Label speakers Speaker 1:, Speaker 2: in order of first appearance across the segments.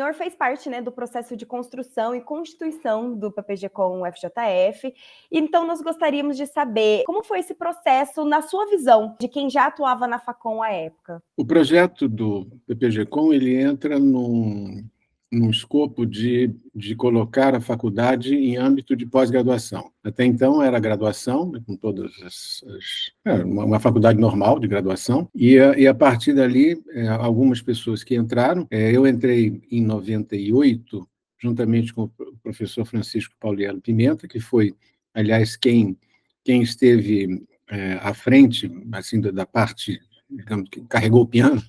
Speaker 1: senhor fez parte, né, do processo de construção e constituição do PPG-Com UFJF, então nós gostaríamos de saber como foi esse processo na sua visão, de quem já atuava na Facom à época.
Speaker 2: O projeto do PPG-Com ele entra num escopo de colocar a faculdade em âmbito de pós-graduação. Até então era graduação, com todas uma faculdade normal de graduação, e a partir dali, algumas pessoas que entraram, eu entrei em 98, juntamente com o professor Francisco Paulielo Pimenta, que foi, aliás, quem esteve à frente assim, da parte, digamos, que carregou o piano,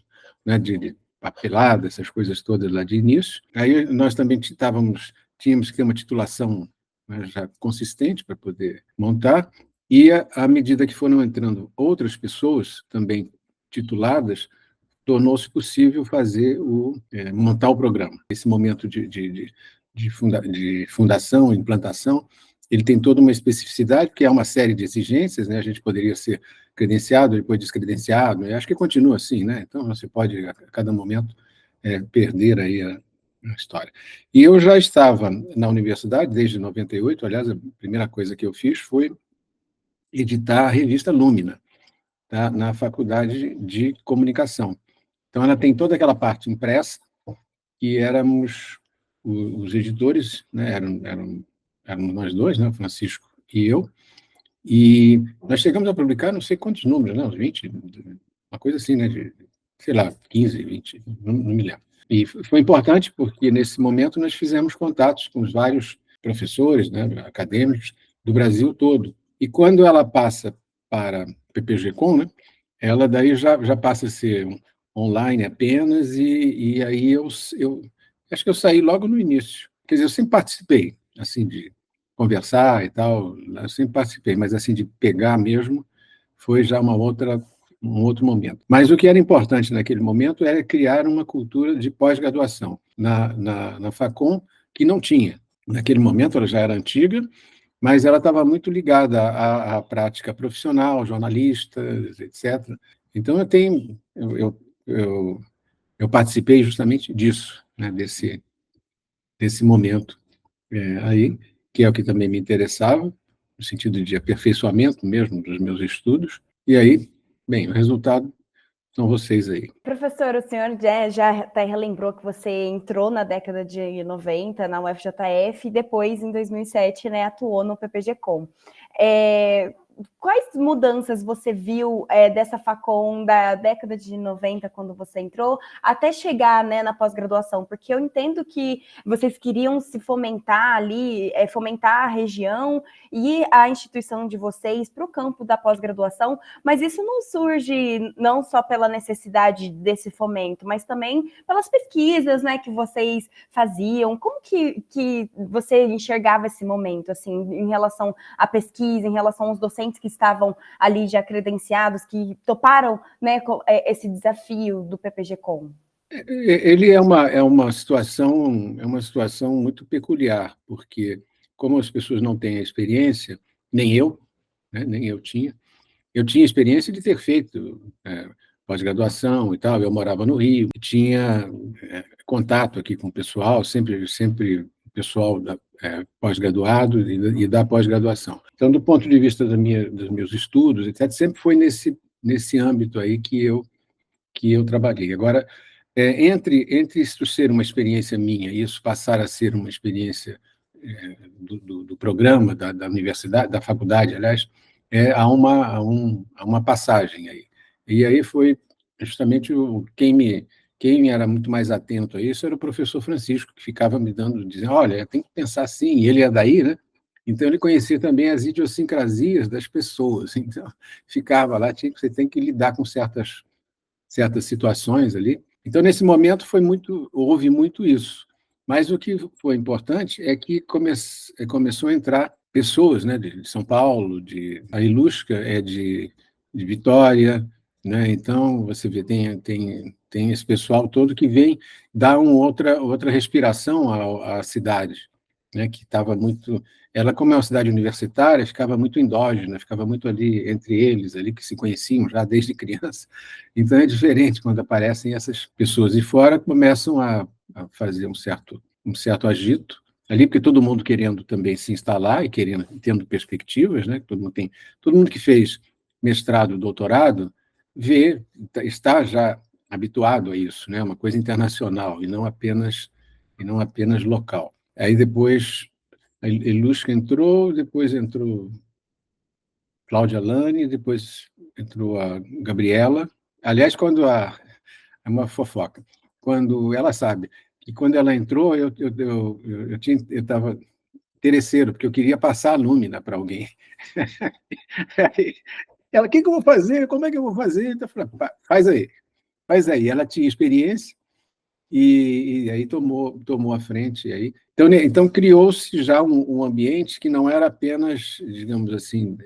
Speaker 2: né, de papelada, essas coisas todas lá de início. Aí nós também tínhamos que ter uma titulação, né, já consistente para poder montar, e à medida que foram entrando outras pessoas também tituladas, tornou-se possível montar o programa. Esse momento de fundação, implantação, ele tem toda uma especificidade, porque é uma série de exigências, né? A gente poderia ser credenciado, depois descredenciado, e acho que continua assim, né? Então, você pode, a cada momento, perder aí a história. E eu já estava na universidade desde 98, aliás, a primeira coisa que eu fiz foi editar a revista Lúmina, tá? Na Faculdade de Comunicação. Então, ela tem toda aquela parte impressa, que éramos os editores, né? Éramos nós dois, né? O Francisco e eu, e nós chegamos a publicar não sei quantos números, né? Uns 20, uma coisa assim, né? Sei lá, 15, 20, não me lembro. E foi importante porque, nesse momento, nós fizemos contatos com os vários professores, né, acadêmicos do Brasil todo. E quando ela passa para PPG-Com, né, ela daí já passa a ser online apenas, e aí eu acho que eu saí logo no início. Quer dizer, eu sempre participei, assim, de conversar e tal, eu sempre participei, mas assim, de pegar mesmo, foi já um outro momento. Mas o que era importante naquele momento era criar uma cultura de pós-graduação na Facom, que não tinha. Naquele momento ela já era antiga, mas ela estava muito ligada à prática profissional, jornalistas, etc. Então eu participei justamente disso, né, desse momento aí, que é o que também me interessava, no sentido de aperfeiçoamento mesmo dos meus estudos. E aí, bem, o resultado são vocês aí.
Speaker 1: Professor, o senhor já até relembrou que você entrou na década de 90 na UFJF e depois, em 2007, né, atuou no PPG-Com. Quais mudanças você viu dessa Facom da década de 90, quando você entrou, até chegar, né, na pós-graduação? Porque eu entendo que vocês queriam se fomentar ali, fomentar a região e a instituição de vocês para o campo da pós-graduação, mas isso não surge não só pela necessidade desse fomento, mas também pelas pesquisas, né, que vocês faziam. Como que você enxergava esse momento, assim, em relação à pesquisa, em relação aos docentes que estavam ali já credenciados, que toparam, né, esse desafio do PPG-Com?
Speaker 2: Ele é uma situação muito peculiar, porque como as pessoas não têm a experiência, nem eu, né, nem eu tinha experiência de ter feito pós-graduação e tal. Eu morava no Rio, tinha contato aqui com o pessoal, sempre pessoal pós-graduado e da pós-graduação. Então, do ponto de vista dos meus estudos, etc., sempre foi nesse âmbito aí que eu trabalhei. Agora, entre isso ser uma experiência minha e isso passar a ser uma experiência do programa, da universidade, da faculdade, aliás, há uma passagem aí. E aí foi justamente quem era muito mais atento a isso era o professor Francisco, que ficava me dizendo, olha, tem que pensar assim, e ele é daí, né? Então, ele conhecia também as idiosincrasias das pessoas, então, ficava lá, você tem que lidar com certas situações ali. Então, nesse momento, houve muito isso. Mas o que foi importante é que começou a entrar pessoas, né, de São Paulo, a Ilusca é de Vitória, né? Então, você vê, tem esse pessoal todo que vem dar outra respiração à cidade, né, que estava muito... Ela, como é uma cidade universitária, ficava muito endógena, ficava muito ali entre eles, ali que se conheciam já desde criança. Então, é diferente quando aparecem essas pessoas de fora, começam a a fazer um certo agito ali, porque todo mundo querendo também se instalar e tendo perspectivas, né? Todo mundo que fez mestrado, doutorado, está já habituado a isso, né? Uma coisa internacional e não apenas local. Aí depois a Elusca entrou, depois entrou Cláudia Lane, depois entrou a Gabriela. Aliás, é uma fofoca. Quando ela sabe que quando ela entrou, eu estava interesseiro, porque eu queria passar a Lúmina para alguém. Aí ela, o que eu vou fazer? Como é que eu vou fazer? Então, eu falei, faz aí, faz aí. Ela tinha experiência e aí tomou a frente. Aí. Então criou-se já um ambiente que não era apenas, digamos assim,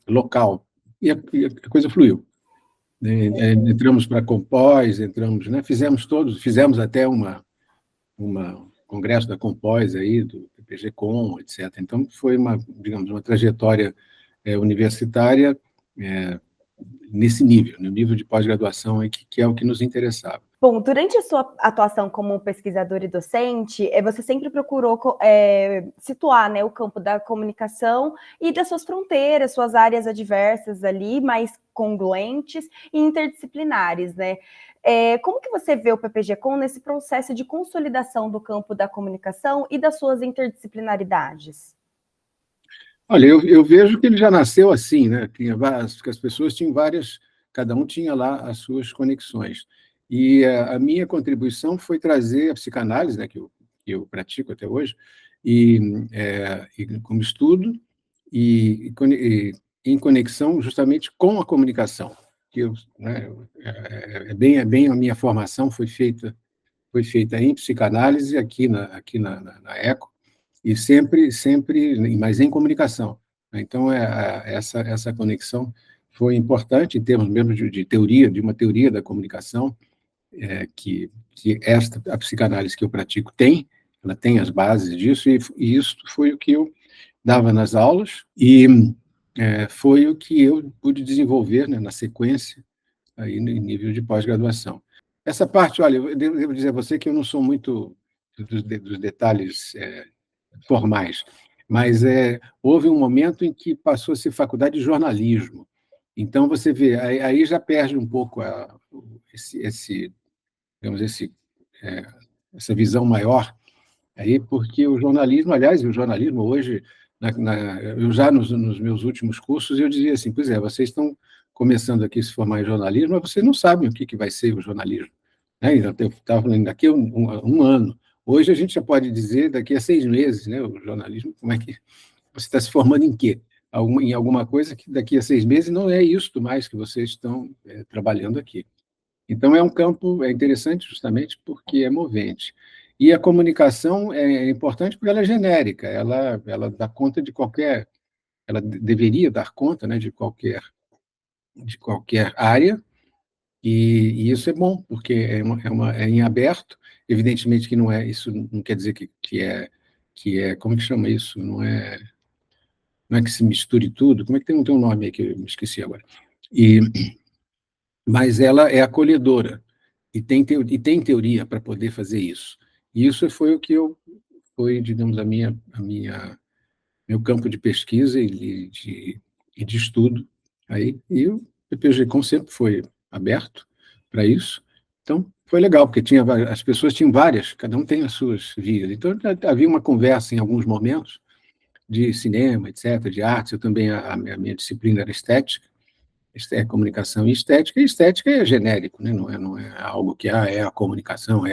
Speaker 2: local. E a coisa fluiu. Entramos para a Compós, né? Fizemos até uma congresso da Compós aí, do PPG-Com, etc. Então, foi digamos, uma trajetória universitária nesse nível, no nível de pós-graduação, que é o que nos interessava.
Speaker 1: Bom, durante a sua atuação como pesquisador e docente, você sempre procurou situar, né, o campo da comunicação e das suas fronteiras, suas áreas adversas ali, mais congruentes e interdisciplinares, né? Como que você vê o PPG-Com nesse processo de consolidação do campo da comunicação e das suas interdisciplinaridades?
Speaker 2: Olha, eu vejo que ele já nasceu assim, né? Que as pessoas tinham cada um tinha lá as suas conexões. E a minha contribuição foi trazer a psicanálise, né, que eu pratico até hoje, e como estudo, e em conexão justamente com a comunicação. Né, é bem a minha formação foi feita em psicanálise aqui na ECO, e sempre, mas em comunicação. Então, essa conexão foi importante em termos mesmo de teoria, de uma teoria da comunicação, que a psicanálise que eu pratico ela tem as bases disso, e isso foi o que eu dava nas aulas, e foi o que eu pude desenvolver, né, na sequência, aí no nível de pós-graduação. Essa parte, olha, eu devo dizer a você que eu não sou muito dos detalhes formais, mas houve um momento em que passou a ser faculdade de jornalismo. Então, você vê, aí já perde um pouco digamos, essa visão maior, aí, porque o jornalismo, aliás, o jornalismo hoje, eu já nos meus últimos cursos, eu dizia assim, pois é, vocês estão começando aqui a se formar em jornalismo, mas vocês não sabem o que vai ser o jornalismo. Né? Eu estava falando daqui a um ano. Hoje a gente já pode dizer daqui a 6 meses, né? O jornalismo, como é que você está se formando em quê? Em alguma coisa que daqui a 6 meses não é isto mais que vocês estão trabalhando aqui. Então, é um campo interessante justamente porque é movente. E a comunicação é importante porque ela é genérica, ela dá conta de qualquer, ela deveria dar conta, né, de qualquer área, e isso é bom, porque é em aberto, evidentemente que não é, isso não quer dizer que é, como é que chama isso? Não é que se misture tudo, como é que tem um nome aí que eu me esqueci agora. Mas ela é acolhedora, e tem teoria para poder fazer isso. E isso foi, digamos, meu campo de pesquisa e de estudo. Aí, e o PPG-Com sempre foi aberto para isso. Então, foi legal, porque as pessoas tinham várias, cada um tem as suas vias. Então, havia uma conversa em alguns momentos de cinema, etc., de artes. Eu também, a minha disciplina era estética, comunicação e estética é genérico, né? Não é algo que é a comunicação,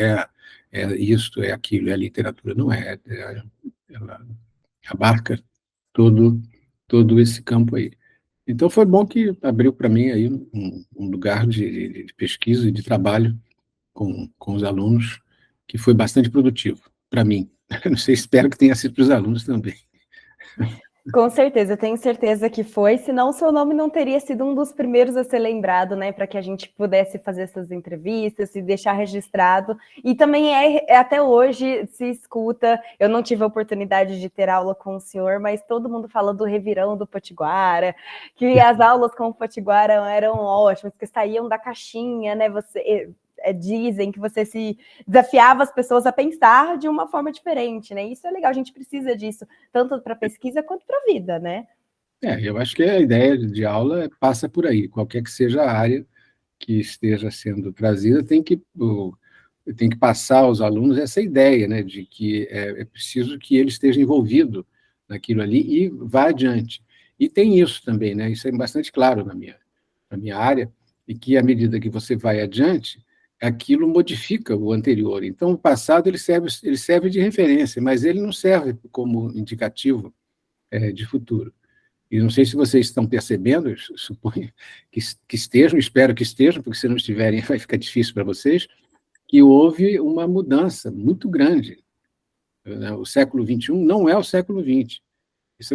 Speaker 2: isto, é aquilo, é a literatura, não é, ela abarca todo, todo esse campo aí. Então foi bom que abriu para mim aí um lugar de pesquisa e de trabalho com os alunos, que foi bastante produtivo para mim. Não sei, espero que tenha sido para os alunos também.
Speaker 1: Com certeza, eu tenho certeza que foi, senão o seu nome não teria sido um dos primeiros a ser lembrado, né, para que a gente pudesse fazer essas entrevistas e deixar registrado. E também até hoje se escuta, eu não tive a oportunidade de ter aula com o senhor, mas todo mundo fala do revirão do Potiguara, que as aulas com o Potiguara eram ótimas, que saíam da caixinha, né, dizem que você se desafiava as pessoas a pensar de uma forma diferente, né? Isso é legal, a gente precisa disso, tanto para pesquisa quanto para a vida, né?
Speaker 2: Eu acho que a ideia de aula passa por aí, qualquer que seja a área que esteja sendo trazida, tem que passar aos alunos essa ideia, né, de que é preciso que ele esteja envolvido naquilo ali e vá adiante. E tem isso também, né, isso é bastante claro na minha área, e que, à medida que você vai adiante, aquilo modifica o anterior. Então, o passado ele serve de referência, mas ele não serve como indicativo de futuro. E não sei se vocês estão percebendo, eu suponho que estejam, espero que estejam, porque se não estiverem vai ficar difícil para vocês, que houve uma mudança muito grande. Né? O século XXI não é o século XX.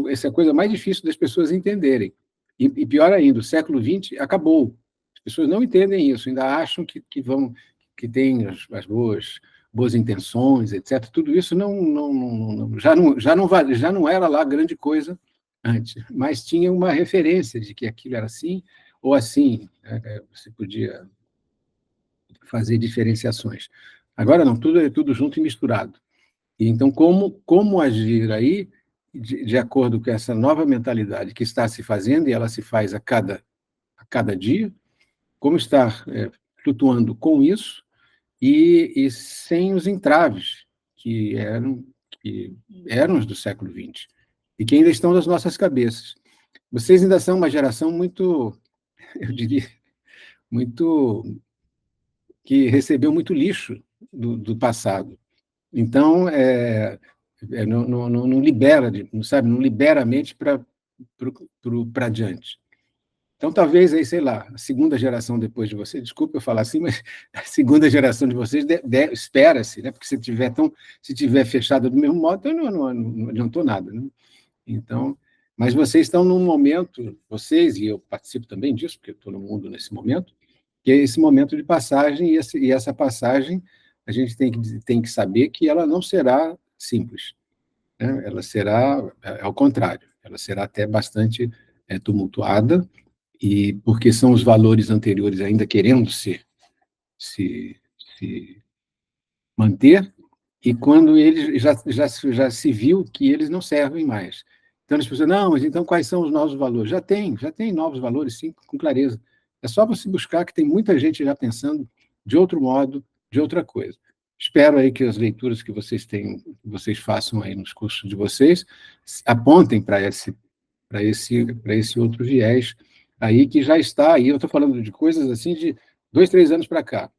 Speaker 2: Essa é a coisa mais difícil das pessoas entenderem. E pior ainda, o século XX acabou. As pessoas não entendem isso, ainda acham que têm as boas intenções, etc. Tudo isso já não era lá grande coisa antes, mas tinha uma referência de que aquilo era assim ou assim, né? Você podia fazer diferenciações. Agora não, tudo é tudo junto e misturado. E então, como agir aí, de acordo com essa nova mentalidade que está se fazendo, e ela se faz a cada dia, como estar flutuando com isso e sem os entraves que eram os do século XX e que ainda estão nas nossas cabeças. Vocês ainda são uma geração muito, eu diria, muito que recebeu muito lixo do passado. Então, não libera, não sabe, não libera a mente para adiante. Então, talvez aí, sei lá, a segunda geração depois de você, desculpa eu falar assim, mas a segunda geração de vocês espera-se, né? Porque se tiver fechado do mesmo modo, então não adiantou nada, né? Então, mas vocês estão num momento, vocês, e eu participo também disso, porque eu estou no mundo nesse momento, que é esse momento de passagem, e essa passagem a gente tem que saber que ela não será simples, né? Ela será, ao contrário, ela será até bastante tumultuada, e porque são os valores anteriores ainda querendo se manter, e quando ele já se viu que eles não servem mais. Então, as pessoas, não, mas então quais são os novos valores? Já tem novos valores, sim, com clareza. É só você buscar que tem muita gente já pensando de outro modo, de outra coisa. Espero aí que as leituras que vocês façam aí nos cursos de vocês, apontem para esse outro viés aí que já está aí. Eu estou falando de coisas assim de 2, 3 anos para cá,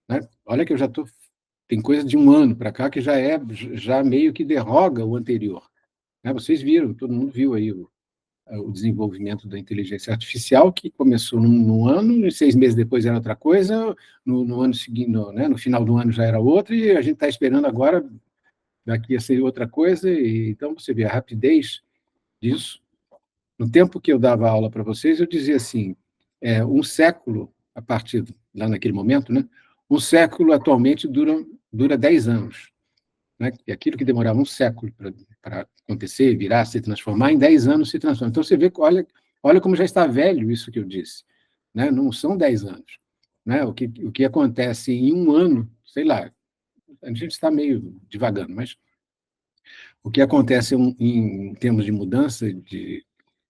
Speaker 2: né? Olha que eu já estou. Tem coisa de 1 ano para cá que já meio que derroga o anterior, né? Vocês viram, todo mundo viu aí o desenvolvimento da inteligência artificial, que começou num ano, e 6 meses depois era outra coisa, no ano seguinte, né, no final do ano já era outra, e a gente está esperando agora, daqui a ser outra coisa, e então você vê a rapidez disso. No tempo que eu dava aula para vocês, eu dizia assim, um século, a partir lá naquele momento, né, um século atualmente dura 10 anos. Né? E aquilo que demorava um século para acontecer, virar, se transformar, em 10 anos se transforma. Então, você vê, olha como já está velho isso que eu disse. Né? Não são 10 anos. Né? O que acontece em 1 ano, sei lá, a gente está meio divagando, mas o que acontece em termos de mudança de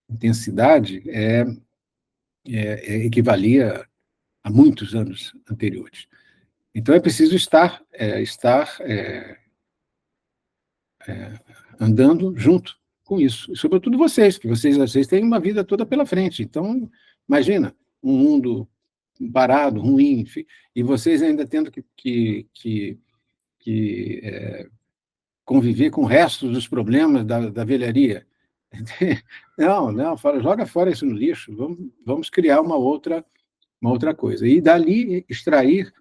Speaker 2: intensidade equivalia a muitos anos anteriores. Então, é preciso estar andando junto com isso. E, sobretudo, vocês, que vocês têm uma vida toda pela frente. Então, imagina, um mundo parado, ruim, enfim, e vocês ainda tendo que conviver com o resto dos problemas da velharia. Não, joga fora isso no lixo, vamos criar uma outra coisa. E dali extrair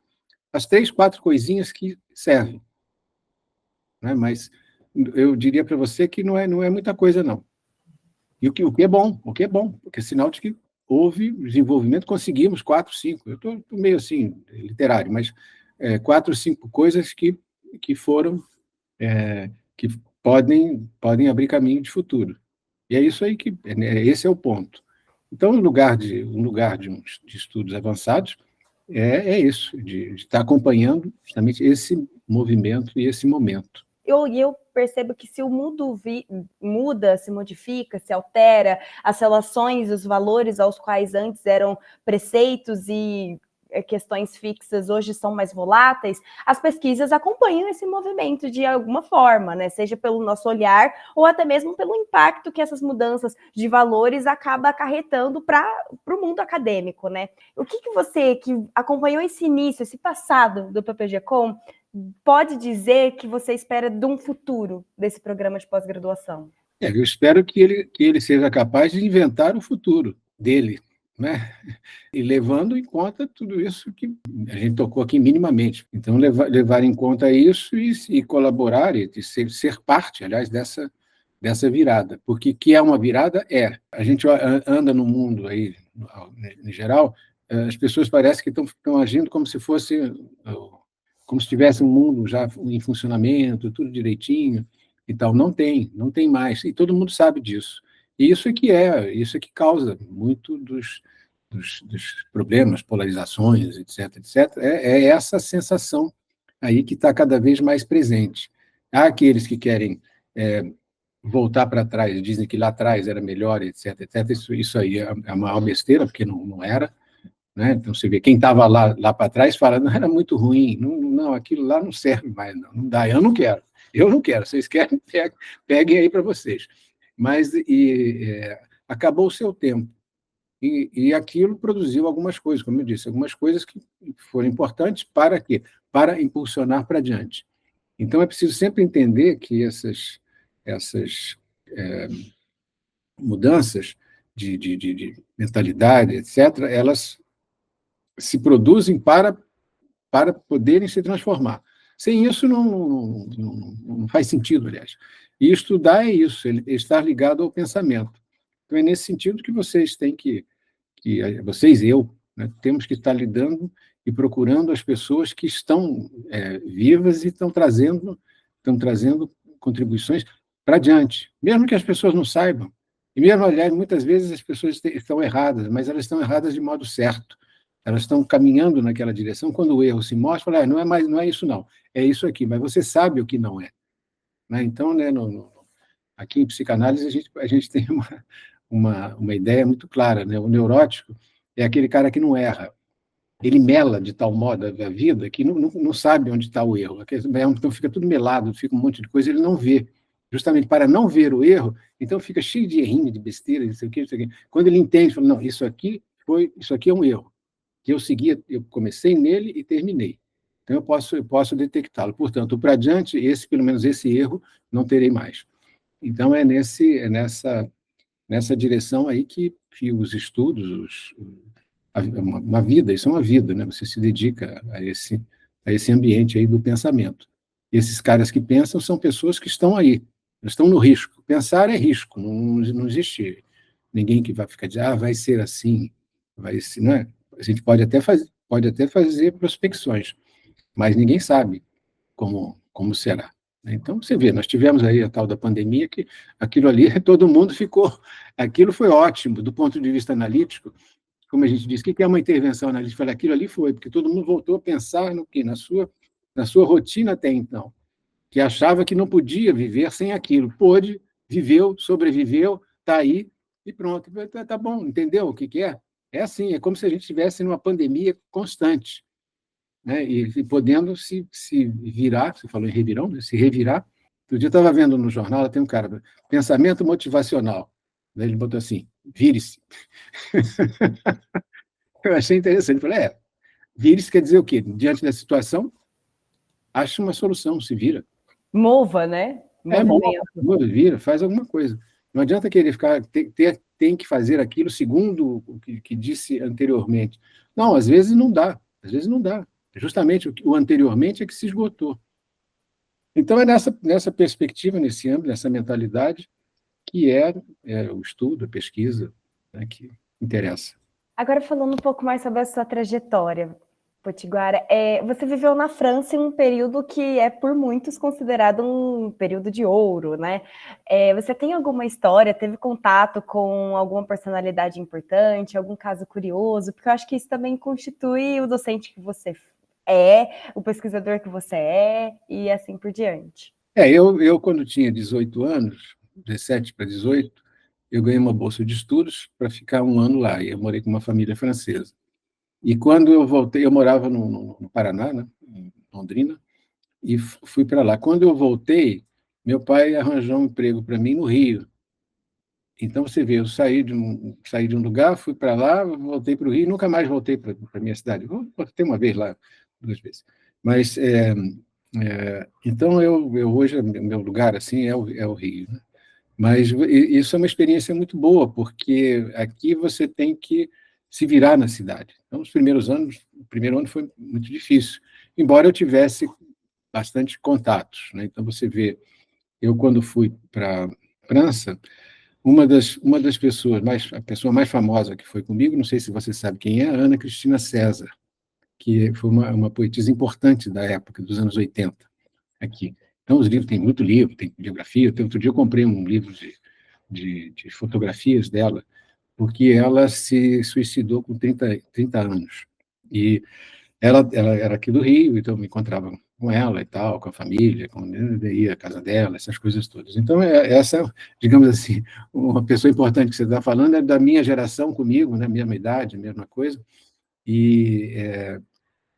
Speaker 2: as 3, 4 coisinhas que servem. Né? Mas eu diria para você que não é muita coisa, não. E o que é bom, porque é sinal de que houve desenvolvimento, conseguimos 4, 5. Eu estou meio assim, literário, mas 4, 5 coisas que foram, que podem abrir caminho de futuro. E é isso aí esse é o ponto. Então, no lugar de estudos avançados, é isso, de estar acompanhando justamente esse movimento e esse momento.
Speaker 1: Eu percebo que se o mundo muda, se modifica, se altera, as relações, os valores aos quais antes eram preceitos e questões fixas hoje são mais voláteis, as pesquisas acompanham esse movimento de alguma forma, né? Seja pelo nosso olhar ou até mesmo pelo impacto que essas mudanças de valores acabam acarretando para o mundo acadêmico, né? O que você, que acompanhou esse início, esse passado do PPG-Com, pode dizer que você espera de um futuro desse programa de pós-graduação?
Speaker 2: Eu espero que ele seja capaz de inventar o futuro dele, né? E levando em conta tudo isso que a gente tocou aqui minimamente. Então, levar em conta isso e colaborar, e ser parte, aliás, dessa virada. Porque que é uma virada? A gente anda no mundo aí, em geral, as pessoas parecem que estão agindo como se fosse, como se tivesse um mundo já em funcionamento, tudo direitinho e tal. Não tem mais. E todo mundo sabe disso. E isso é que causa muito dos problemas, polarizações, etc. É essa sensação aí que está cada vez mais presente. Há aqueles que querem voltar para trás, dizem que lá atrás era melhor, etc. Isso aí é a maior besteira, porque não era. Né? Então, você vê, quem estava lá para trás fala, não, era muito ruim, não, aquilo lá não serve mais, não dá, eu não quero, vocês querem, peguem aí para vocês. Mas acabou o seu tempo. E aquilo produziu algumas coisas, como eu disse, algumas coisas que foram importantes para quê? Para impulsionar para diante. Então, é preciso sempre entender que essas mudanças de mentalidade, etc., elas se produzem para poderem se transformar. Sem isso, não faz sentido, aliás. E estudar é isso, estar ligado ao pensamento. Então, é nesse sentido que vocês têm que vocês e eu, né, temos que estar lidando e procurando as pessoas que estão vivas e estão trazendo contribuições para diante, mesmo que as pessoas não saibam. E mesmo, aliás, muitas vezes as pessoas estão erradas, mas elas estão erradas de modo certo. Elas estão caminhando naquela direção. Quando o erro se mostra, fala, não é isso não, é isso aqui, mas você sabe o que não é. Né? Então, né, aqui em psicanálise, a gente tem uma ideia muito clara, né? O neurótico é aquele cara que não erra. Ele mela de tal modo a vida que não sabe onde está o erro. Então fica tudo melado, fica um monte de coisa, ele não vê. Justamente para não ver o erro, então fica cheio de errinho, de besteira, não sei o quê, não sei o quê. Quando ele entende, fala, não, isso aqui é um erro, que eu comecei nele e terminei. Então eu posso detectá-lo. Portanto, para adiante, pelo menos esse erro, não terei mais. Então é nessa direção aí que os estudos, uma vida, isso é uma vida, né? Você se dedica a esse ambiente aí do pensamento. Esses caras que pensam são pessoas que estão aí, estão no risco. Pensar é risco, não existe ninguém que vai ficar dizendo, vai ser assim, vai ser, não é? A gente pode até fazer prospecções, mas ninguém sabe como será. Então, você vê, nós tivemos aí a tal da pandemia, que aquilo ali, todo mundo ficou. Aquilo foi ótimo, do ponto de vista analítico, como a gente disse, o que é uma intervenção analítica? Aquilo ali foi, porque todo mundo voltou a pensar no quê? Na sua rotina até então, que achava que não podia viver sem aquilo. Pôde, viveu, sobreviveu, está aí e pronto. Tá bom, entendeu o que é? É assim, é como se a gente estivesse numa pandemia constante. Né, e podendo se virar, você falou em revirão, né, se revirar. Outro dia eu estava vendo no jornal, tem um cara, pensamento motivacional. Daí ele botou assim, vire-se. Eu achei interessante. Falei, vire-se quer dizer o quê? Diante da situação, acha uma solução, se vira.
Speaker 1: Mova, né? Movimento.
Speaker 2: Vira, faz alguma coisa. Não adianta querer ficar, tem que fazer aquilo segundo o que disse anteriormente. Não, às vezes não dá. Justamente o anteriormente é que se esgotou. Então, é nessa perspectiva, nesse âmbito, nessa mentalidade, que é o estudo, a pesquisa, né, que interessa.
Speaker 1: Agora, falando um pouco mais sobre a sua trajetória, Potiguara, você viveu na França em um período que é por muitos considerado um período de ouro, né? Você tem alguma história, teve contato com alguma personalidade importante, algum caso curioso? Porque eu acho que isso também constitui o docente que você o pesquisador que você e assim por diante.
Speaker 2: Eu quando tinha 18 anos, 17 para 18, eu ganhei uma bolsa de estudos para ficar um ano lá, e eu morei com uma família francesa. E quando eu voltei, eu morava no Paraná, né, em Londrina, e fui para lá. Quando eu voltei, meu pai arranjou um emprego para mim no Rio. Então, você vê, eu saí de um lugar, fui para lá, voltei para o Rio, nunca mais voltei para a minha cidade. Voltei uma vez lá, 2 vezes. Mas, então, eu hoje, o meu lugar assim é o Rio, né? Mas isso é uma experiência muito boa, porque aqui você tem que se virar na cidade. Então, os primeiros anos, o primeiro ano foi muito difícil, embora eu tivesse bastante contatos, né? Então, você vê, eu quando fui para a França, uma das pessoas, a pessoa mais famosa que foi comigo, não sei se você sabe quem é, a Ana Cristina César, que foi uma poetisa importante da época, dos anos 80, aqui. Então, os livros, tem muito livro, tem biografia. Outro dia eu comprei um livro de fotografias dela, porque ela se suicidou com 30 anos. E ela era aqui do Rio, então eu me encontrava com ela e tal, com a família, ia à casa dela, essas coisas todas. Então, essa, digamos assim, uma pessoa importante que você está falando é da minha geração comigo, né, mesma idade, mesma coisa, e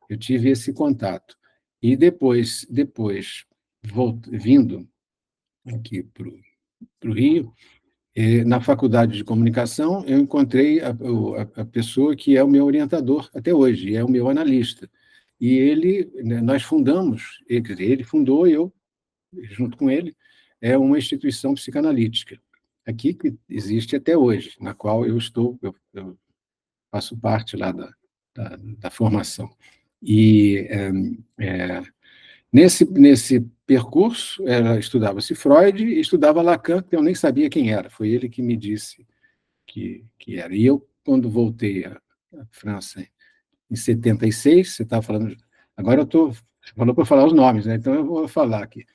Speaker 2: eu tive esse contato. E depois vindo aqui para o Rio, na faculdade de comunicação, eu encontrei a pessoa que é o meu orientador até hoje, é o meu analista. E ele, né, nós fundamos, ele fundou, eu, junto com ele, é uma instituição psicanalítica, aqui que existe até hoje, na qual eu faço parte lá da formação. E nesse percurso, estudava-se Freud e estudava Lacan, que eu nem sabia quem era, foi ele que me disse que era. E eu, quando voltei à França em 76, você estava falando, agora você falou para eu falar os nomes, né? Então eu vou falar aqui.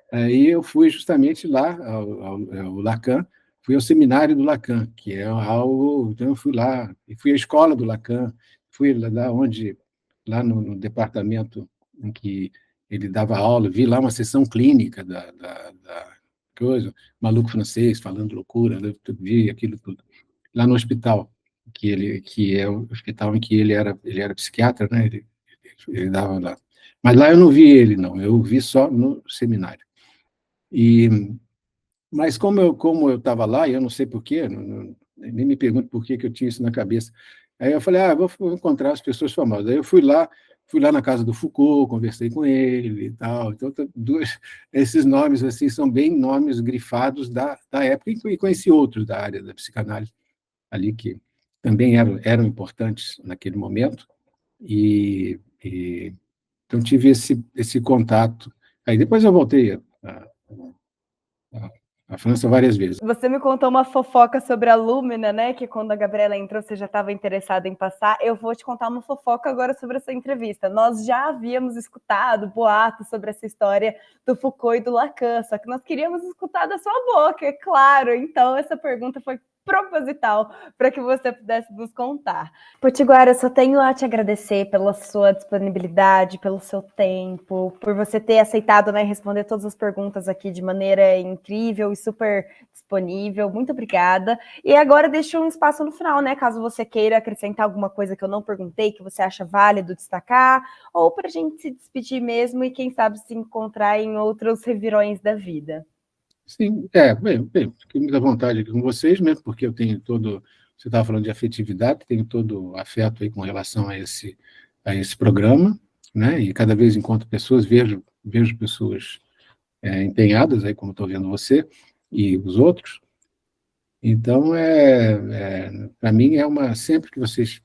Speaker 2: Aí eu fui justamente lá, ao Lacan, fui ao seminário do Lacan, que é algo. Então eu fui lá, e fui à escola do Lacan, fui lá no departamento em que ele dava aula, vi lá uma sessão clínica da coisa, maluco francês falando loucura, né? Vi aquilo tudo. Lá no hospital, que é o hospital em que ele era psiquiatra, né? Ele dava lá. Mas lá eu não vi ele, não, eu vi só no seminário. E, mas como eu estava lá, e eu não sei por quê, nem me pergunto por que eu tinha isso na cabeça. Aí eu falei, vou encontrar as pessoas famosas. Aí eu fui lá na casa do Foucault, conversei com ele e tal. Então, esses nomes assim são bem nomes grifados da época, e conheci outros da área da psicanálise ali que também eram importantes naquele momento. Então tive esse contato. Aí depois eu voltei a França várias vezes.
Speaker 1: Você me contou uma fofoca sobre a Lúmina, né? Que quando a Gabriela entrou, você já estava interessada em passar. Eu vou te contar uma fofoca agora sobre essa entrevista. Nós já havíamos escutado boatos sobre essa história do Foucault e do Lacan, só que nós queríamos escutar da sua boca, é claro. Então, essa pergunta foi proposital para que você pudesse nos contar. Potiguara, eu só tenho a te agradecer pela sua disponibilidade, pelo seu tempo, por você ter aceitado, né, responder todas as perguntas aqui de maneira incrível e super disponível. Muito obrigada. E agora deixo um espaço no final, né, caso você queira acrescentar alguma coisa que eu não perguntei, que você acha válido destacar, ou para a gente se despedir mesmo e, quem sabe, se encontrar em outros revirões da vida.
Speaker 2: Sim, bem, fiquei muito à vontade aqui com vocês, mesmo porque eu tenho você estava falando de afetividade, tenho todo afeto aí com relação a esse programa, né? E cada vez encontro pessoas, vejo pessoas empenhadas aí, como estou vendo você e os outros. Então, para mim sempre que vocês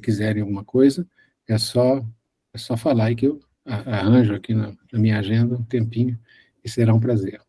Speaker 2: quiserem alguma coisa, é só falar aí que eu arranjo aqui na minha agenda um tempinho e será um prazer.